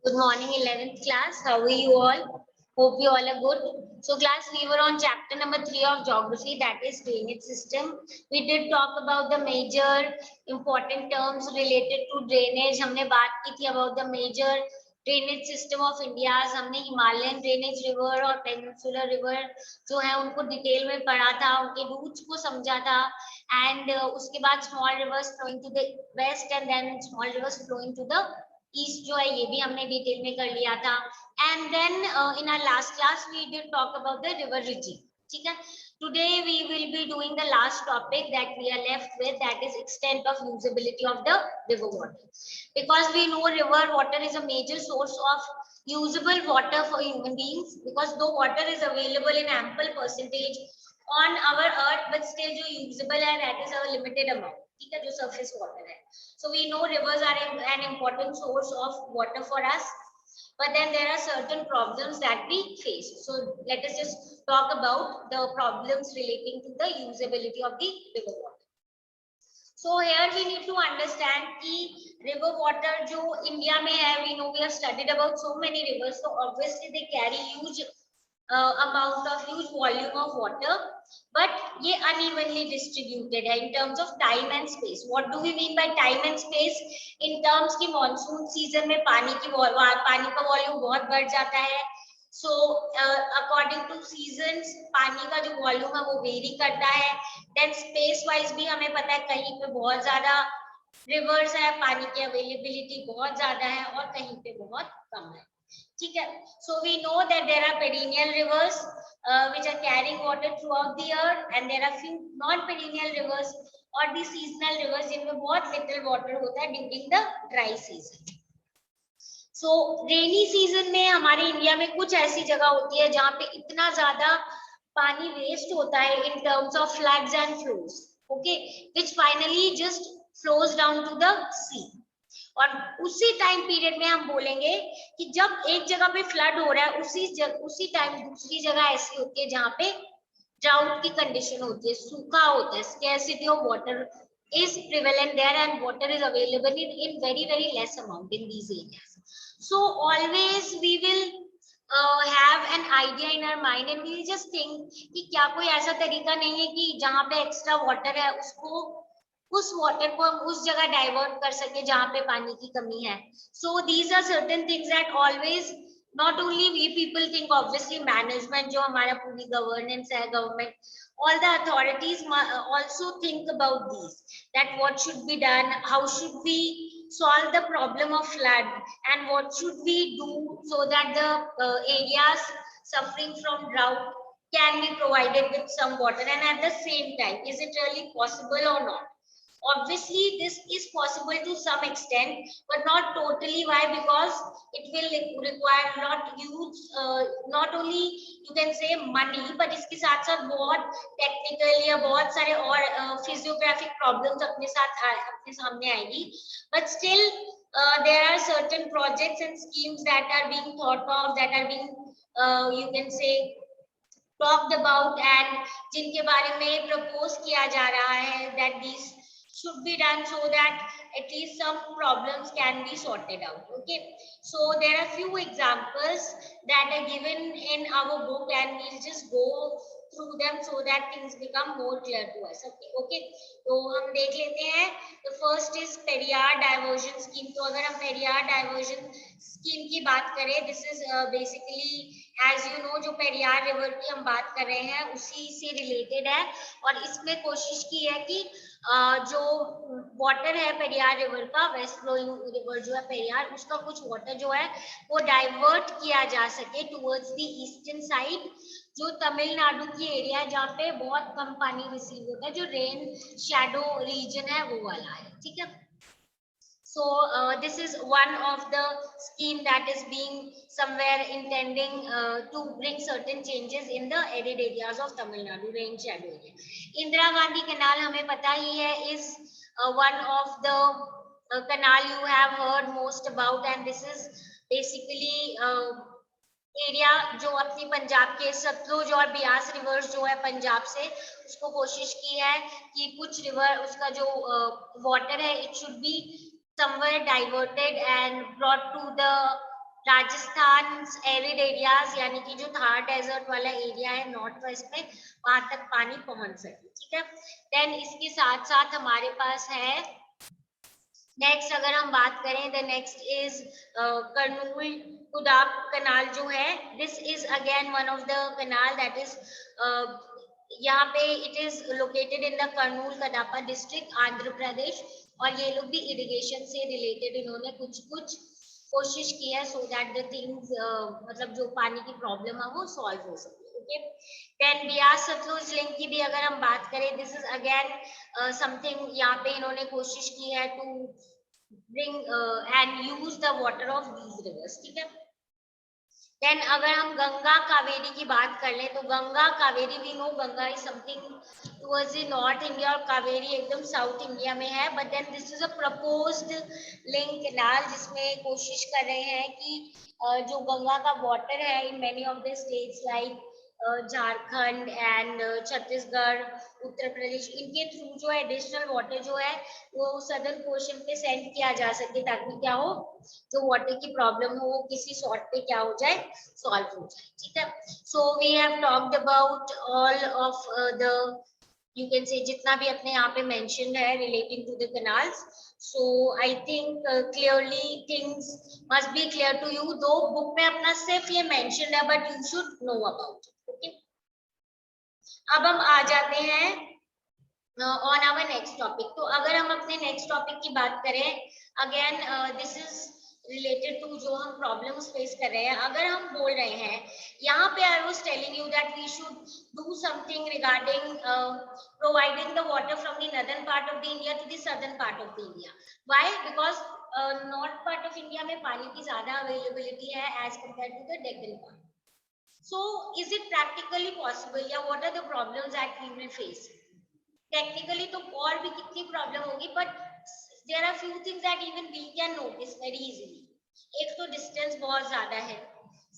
Good morning, 11th class. How are you all? Hope you all are good. So, class, we were on chapter number 3 of geography, that is drainage system. We did talk about the major important terms related to drainage. हमने बात की थी about the major drainage system of India. हमने Himalayan drainage river और peninsular river जो है उनको detail में पढ़ा था, उनके रूट्स को समझा था, and उसके बाद small rivers flowing to the west and then small rivers flowing to the east जो है ये भी हमने डिटेल में कर लिया था and then in our last class we did talk about the river rising ठीक है today we will be doing the last topic that we are left with that is extent of usability of the river water because we know river water is a major source of usable water for human beings because though water is available in ample percentage on our earth but still जो usable है that is a limited amount ठीक है जो surface water है so we know rivers are an important source of water for us but then there are certain problems that we face so let us just talk about the problems relating to the usability of the river water so here we need to understand कि river water जो India में है we know we have studied about so many rivers so obviously they carry huge amount of huge volume of water but ये unevenly distributed है in terms of time and space what do we mean by time and space in terms कि monsoon season में पानी का volume बहुत बढ़ जाता है so according to seasons पानी का जो वॉल्यूम है वो वेरी करता है then space wise भी हमें पता है कहीं पे बहुत ज्यादा रिवर्स है पानी की अवेलेबिलिटी बहुत ज्यादा है और कहीं पे बहुत कम है ठीक है so we know that there are perennial rivers which are carrying water throughout the year and there are few non perennial rivers और the seasonal rivers जिनमें बहुत little water होता है during the dry season so rainy season में हमारे India में कुछ ऐसी जगह होती है जहां पे इतना ज्यादा पानी वेस्ट होता है in terms of floods and flows okay which finally just flows down to the sea और उसी टाइम पीरियड में हम बोलेंगे कि जब एक जगह पे फ्लड हो रहा है उसी टाइम दूसरी जगह ऐसी होती है जहां पे ड्राउट की कंडीशन होती है सूखा होता है scarcity of water is prevalent there and water is available in very less amount in these areas so always we will have an idea in our mind and we will just think कि क्या कोई ऐसा तरीका नहीं है कि जहाँ पे एक्स्ट्रा वाटर है उसको उस वाटर को हम उस जगह डाइवर्ट कर सके जहाँ पे पानी की कमी है so these are certain things that always not only we people think obviously management जो हमारा पूरी governance है government all the authorities also think about these that what should be done how should we solve the problem of flood and what should we do so that the areas suffering from drought can be provided with some water and at the same time is it really possible or not obviously this is possible to some extent but not totally why because it will require not huge not only you can say money but इसके साथ साथ बहुत technical या बहुत सारे और physiographic problems अपने सामने आएगी but still there are certain projects and schemes that are being thought of that are being you can say talked about and जिनके बारे में propose किया जा रहा है that these should be done so that at least some problems can be sorted out okay so there are few examples that are given in our book and we'll just go through them so that things become more clear to us okay तो हम देख लेते हैं the first is Periyar diversion scheme तो अगर हम Periyar diversion scheme की बात करें this is basically as you know जो Periyar river की हम बात कर रहे हैं उसी से related है और इसमें कोशिश की है कि जो वाटर है पेरियार रिवर का वेस्ट फ्लोइंग रिवर जो है पेरियार उसका कुछ वाटर जो है वो डाइवर्ट किया जा सके टुवर्ड्स द ईस्टर्न साइड जो तमिलनाडु की एरिया है जहाँ पे बहुत कम पानी रिसीव होता है जो रेन शैडो रीजन है वो वाला है ठीक है So this is one of the scheme that is being somewhere intending to bring certain changes in the arid areas of Tamil Nadu, rain shadow area. Indira Gandhi Canal हमें पता ही है is one of the canal you have heard most about and this is basically area जो अपनी पंजाब के सतलुज और Beas reverse जो है पंजाब से उसको कोशिश की है कि कुछ रिवर उसका जो वाटर है it should be somewhere diverted and brought to the Rajasthan arid areas यानी कि जो थार डेजर्ट वाला एरिया है नॉर्थ वेस्ट में, वहां तक पानी पहुंच सके, ठीक है। देन इसके साथ साथ हमारे पास है नेक्स्ट, अगर हम बात करें the next is Kurnool Cuddapah canal जो है, this is again one of the canal that is यहाँ पे it is located in the Kurnool Kadapa district Andhra Pradesh, और ये लोग भी इरिगेशन से रिलेटेड इन्होंने कुछ कुछ कोशिश की है सो दैट द थिंग्स मतलब जो पानी की प्रॉब्लम है वो सॉल्व हो सके, okay. Then Beas Sutlej link की भी अगर हम बात करें, दिस इज अगेन समथिंग, यहाँ पे इन्होंने कोशिश की है to bring and use the water of these rivers, ठीक है। देन अगर हम गंगा कावेरी की बात कर लें, तो Ganga Kaveri, we know Ganga is something towards the north India और कावेरी एकदम साउथ इंडिया में है, but then this is a proposed link canal, जिसमें कोशिश कर रहे हैं कि जो गंगा का वाटर है in many of the states like Jharkhand and Chhattisgarh, Uttar Pradesh, इनके थ्रू जो है एडिशनल वाटर जो है वो सदर्न पोर्शन पे सेंड किया जा सके, ताकि क्या हो, जो वाटर की प्रॉब्लम हो वो किसी सॉर्ट पे क्या हो जाए, सॉल्व हो जाए, ठीक है। So we have talked about all of the, you can say, जितना भी अपने यहाँ पे मेंशन है relating to the canals. So I think clearly things must be clear to you, though book में अपना सिर्फ ये मेंशन है but you should know about it, okay. अब हम आ जाते हैं ऑन आवर नेक्स्ट टॉपिक। तो अगर हम अपने नेक्स्ट टॉपिक की बात करें, again this is related to जो हम प्रॉब्लम्स फेस कर रहे हैं, अगर हम बोल रहे हैं यहाँ पे, I was telling you that we should do something regarding providing the water from the northern part of the India to the southern part of the India. Why? Because north part of India में पानी की ज्यादा availability है as compare to the Deccan part. So is it practically possible, या what are the problems that we will face? Technically तो और भी कितनी प्रॉब्लम होगी, but there are few things that even we can notice very easily. एक तो distance बहुत ज्यादा है,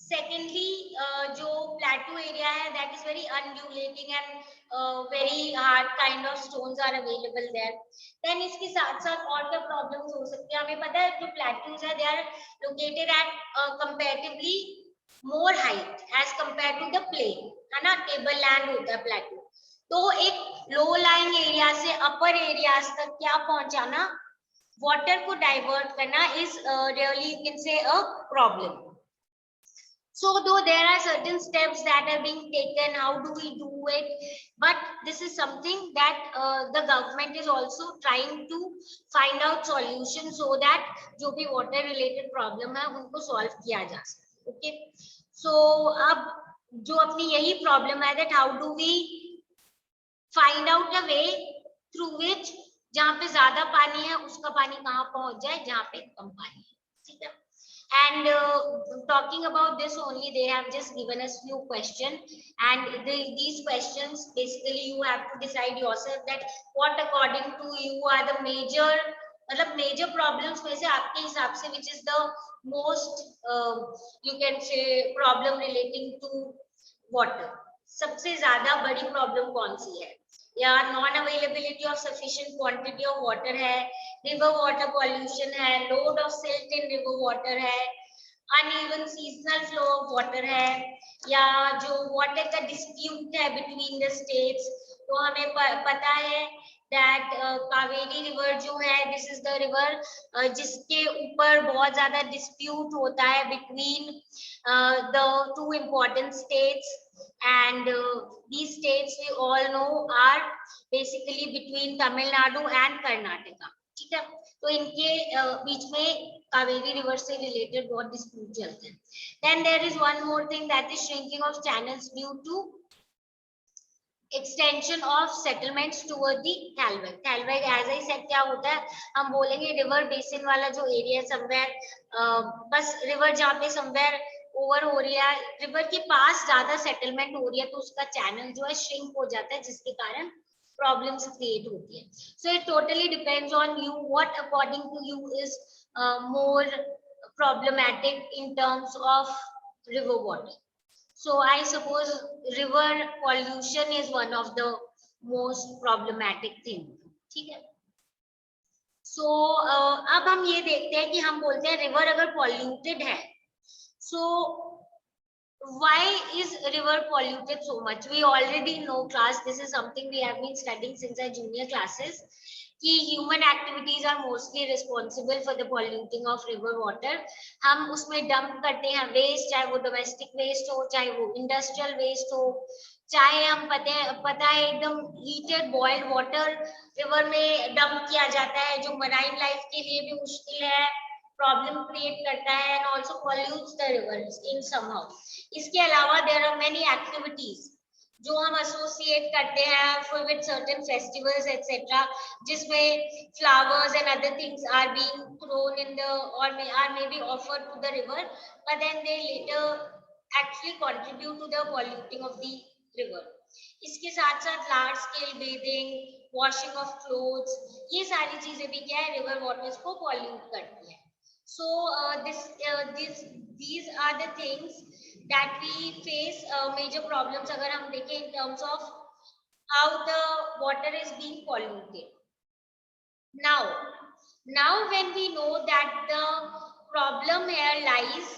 सेकेंडली जो प्लेटू एरिया है that is very undulating and very hard kind of stones are available there. Then इसके साथ साथ और क्या प्रॉब्लम्स हो सकती है, हमें पता है जो प्लेटूज है they are located at comparatively more height as compare to the plain, है ना, टेबल लैंड होता है प्लेटू। तो एक लो लाइंग एरिया से अपर एरियाज तक क्या पहुंचाना, वाटर को डाइवर्ट करना इज रियली यू कैन से a problem. So though there are certain steps that are being taken, how do we do it? But this is something that the government is also trying to find out solution so that जो भी water related problem है उनको solve किया जा सके, okay? So अब जो अपनी यही problem है that how do we find out a way through which जहाँ पे ज्यादा पानी है उसका पानी कहाँ पहुंच जाए जहाँ पे कम पानी है, ठीक है। And talking about this only, they have just given us few questions, and these questions basically you have to decide yourself that what according to you are the major, मतलब major problems में से आपके हिसाब से which is the most you can say problem relating to water, सबसे ज्यादा बड़ी problem कौन सी है? या non availability of sufficient quantity of water है, रिवर वाटर पॉल्यूशन है, load of silt in river water है, uneven seasonal flow of water है, या जो वाटर का डिस्प्यूट है बिटवीन द स्टेट्स। तो हमें पता है दैट कावेरी रिवर जो है दिस इज द रिवर जिसके ऊपर बहुत ज्यादा डिस्प्यूट होता है between the two important states, and these states we all know are basically between Tamil Nadu and Karnataka, ठीक है। तो इनके बीच में कावेरी रिवर से रिलेटेड बहुत डिस्प्यूट चलते हैं। Then there is one more thing that is shrinking of channels due to extension of settlements toward the thalweg. Thalweg as I said क्या होता है, हम बोलेंगे रिवर बेसिन वाला जो एरिया समवेयर, बस रिवर जहाँ पे समवेयर ओवर हो रही है, रिवर के पास ज्यादा सेटलमेंट हो रही है, तो उसका चैनल जो है श्रिंक हो जाता है, जिसके कारण प्रॉब्लम्स क्रिएट होती है। So it totally depends on you what according to you is more problematic in terms of river water. So I suppose river pollution is one of the most problematic thing, ठीक है। So अब हम ये देखते हैं कि हम बोलते हैं रिवर अगर पॉल्यूटेड है So why is river polluted so much? We already know, class, this is something we have been studying since our junior classes, कि human activities are mostly responsible for the polluting of river water. हम उसमें dump करते हैं waste, चाहे वो domestic waste हो, चाहे वो industrial waste हो, चाहे हम पता है एकदम heated boiled water river में dump किया जाता है, जो marine life के लिए भी मुश्किल है, प्रॉब्लम क्रिएट करता है, and also pollutes the reverse in somehow. इसके अलावा देयर आर मेनी एक्टिविटीज जो हम एसोसिएट करते हैं विद सर्टेन फेस्टिवल्स एक्सेट्रा, जिसमें flowers and other things are being thrown in the और may be offered to the river, but then they later actually contribute to the polluting of the river. इसके साथ साथ large scale bathing, washing of clothes, ये सारी चीजें भी क्या है, रिवर वाटर्स को पॉल्यूट करती है. So these are the things that we face major problems अगर हम देखें in terms of how the water is being polluted. Now when we know that the problem here lies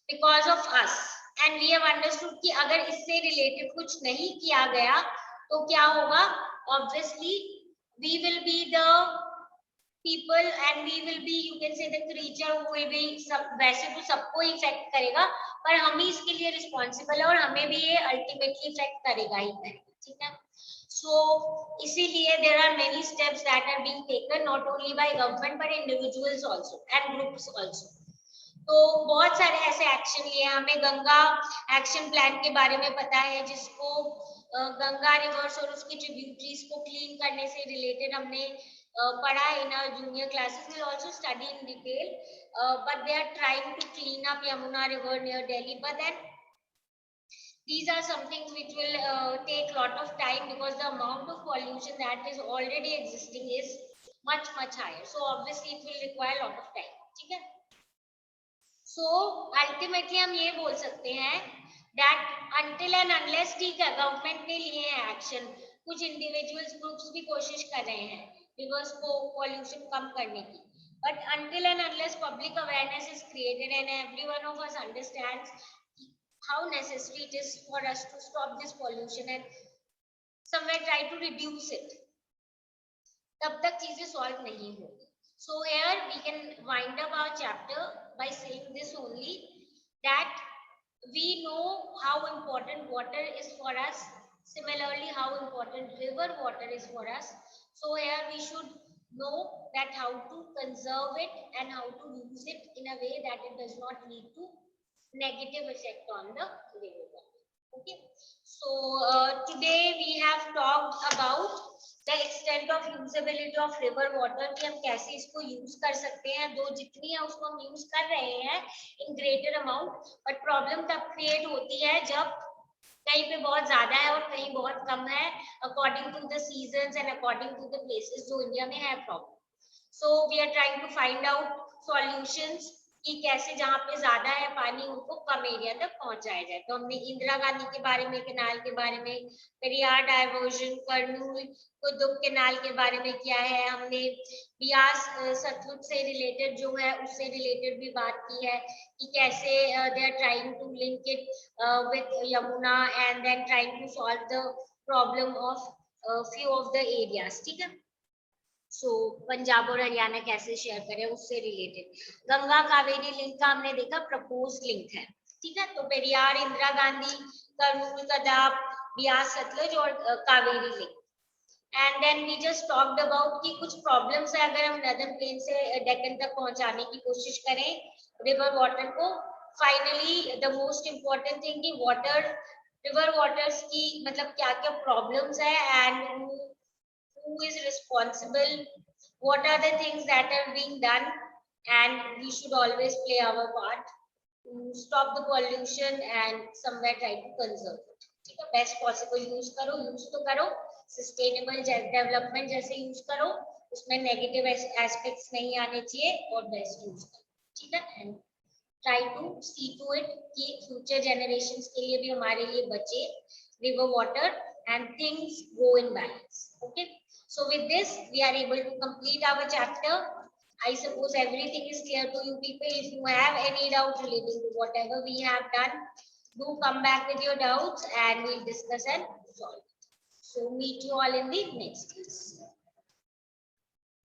because of us and we have understood कि अगर इससे related कुछ नहीं किया गया तो क्या होगा, obviously we will be the people and we will be, you can say, the creature who will be, सब वैसे तो सबको इफेक्ट करेगा, पर हम ही इसके लिए रिस्पॉन्सिबल है और हमें भी ये अल्टीमेटली इफेक्ट करेगा ही करेगा. ठीक है. सो इसीलिए there are many steps that are being taken not only by government but individuals also and groups also. तो बहुत सारे ऐसे एक्शन लिए. हमें गंगा एक्शन प्लान के बारे में पता है, जिसको गंगा रिवर्स और उसकी ट्रिब्यूटरीज को क्लीन करने से रिलेटेड हमने पढ़ा in our junior classes. We'll also study in detail, but they are trying to clean up Yamuna river near Delhi, but then these are some things which will take lot of time because the amount of pollution that is already existing is much higher, so obviously it will require lot of time. ठीक है. So ultimately हम ये बोल सकते हैं that until and unless, ठीक है, government ने लिए हैं एक्शन, कुछ इंडिविजुअल्स ग्रुप्स भी कोशिश कर रहे हैं रिवर्स को पॉल्यूशन कम करने की, but until and unless public awareness is created and every one of us understands how necessary it is for us to stop this pollution and somewhere try to reduce it, तब तक चीजें solve नहीं होगी. So here we can wind up our chapter by saying this only, that we know how important water is for us, similarly how important river water is for us. So here we should know that how to conserve it and how to use it in a way that it does not lead to negative effect on the river water. Okay, so today we have talked about the extent of usability of river water, कि हम कैसे इसको use कर सकते हैं. दो जितनी है उसको हम यूज कर रहे हैं in greater amount, but problem तब create होती है जब कहीं पे बहुत ज्यादा है और कहीं बहुत कम है, according to the seasons and according to the places जो इंडिया में है problem. So we are trying to find out solutions कि कैसे जहाँ पे ज्यादा है पानी उनको कम एरिया तक पहुंचाया जाए. तो हमने इंदिरा गांधी के बारे में, कैनाल के बारे में, पेरियार डाइवर्जन, कर्नूल कुतुब कैनाल के बारे में किया है. हमने बियास सतलुज से रिलेटेड जो है उससे रिलेटेड भी बात की है कि कैसे they are trying to link it with Yamuna and then trying to solve the problem of few of the areas. ठीक है. सो पंजाब और हरियाणा कैसे शेयर करें उससे रिलेटेड. गंगा कावेरी लिंक का हमने देखा प्रपोज लिंक है. ठीक है. तो पेरियार, इंदिरा गांधी, कर्नूल, कदाप, बियास सतलुज और Kaveri link. And then we just talked about कि कुछ प्रॉब्लम्स है अगर हम नदर्न प्लेन से डेक्कन तक पहुंचाने की कोशिश करें रिवर वाटर को. Finally the most important thing कि वाटर, रिवर वाटर्स की मतलब क्या क्या प्रॉब्लम्स है and who is responsible, what are the things that are being done, and we should always play our part to stop the pollution and somewhere try to conserve it. ठीक है. Best possible use करो, use तो करो, sustainable development जैसे use करो, उसमें negative aspects नहीं आने चाहिए और बेस्ट यूज करो. ठीक है. And try to see to it कि फ्यूचर जनरेशंस के लिए भी हमारे लिए बचे river water and things go in balance. Okay, so with this we are able to complete our chapter. I suppose everything is clear to you people. If you have any doubt relating to whatever we have done, do come back with your doubts and we'll discuss and solve. So meet you all in the next class.